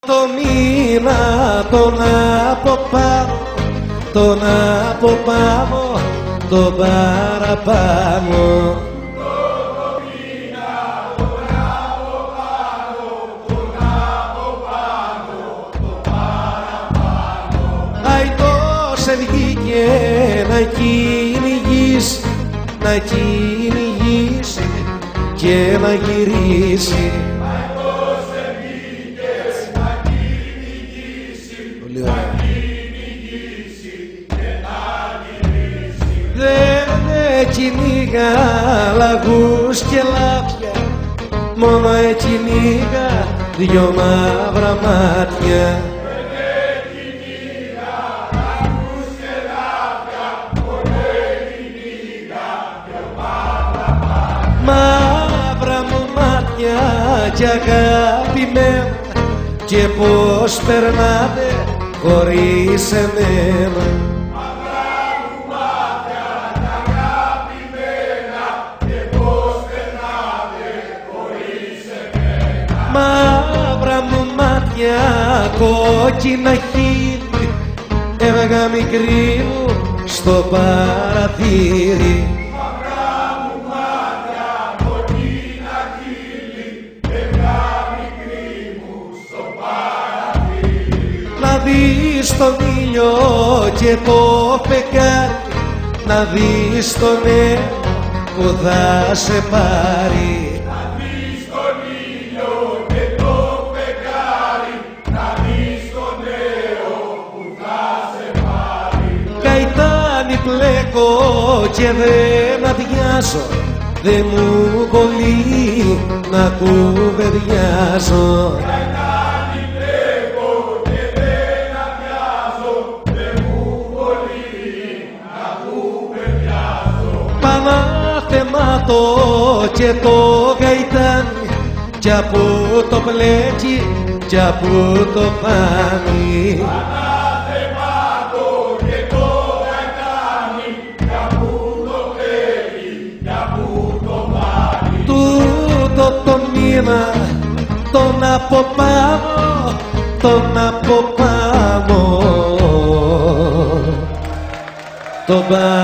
Το μήνα τον από πάνω, τον από πάνω, τον παραπάνω. Σε βγήκε να κυνηγήσει, να κυνηγήσει και να γυρίσει. Αϊτός σε βγήκες να κυνηγήσει, να κυνηγήσει και να γυρίσει. Δεν κυνήγα λαγούς και λάπια, μόνο κυνήγα δυο μαύρα μάτια. Μαύρα μου μάτια κι αγαπημένα, και πως περνάτε χωρίς εμένα. Μαύρα μου μάτια κι αγαπημένα, και πως περνάτε χωρίς εμένα. Μαύρα μου μάτια κόκκινα χείλη, έβγα μικρή μου στο παραθύρι. Να δεις τον ήλιο και το φεγγάρι, να δεις τον νέο που θα σε πάρει. Να δεις τον ήλιο και το φεγγάρι, να δεις τον νέο που θα σε πάρει. Καϊτάνι πλέκω και δεν αδειάζω, δε μου κολλεί να κουβεντιάζω. Πανάθεμάτο και το γαϊτάνι, κι από το πλέκι κι από το πάνι. Πανάθεμάτο και το γαϊτάνι, κι από το πλέκι κι από το πάνι. Τούτο το μήνα τον από πάνω, τον από πάνω, τον παραπάνω.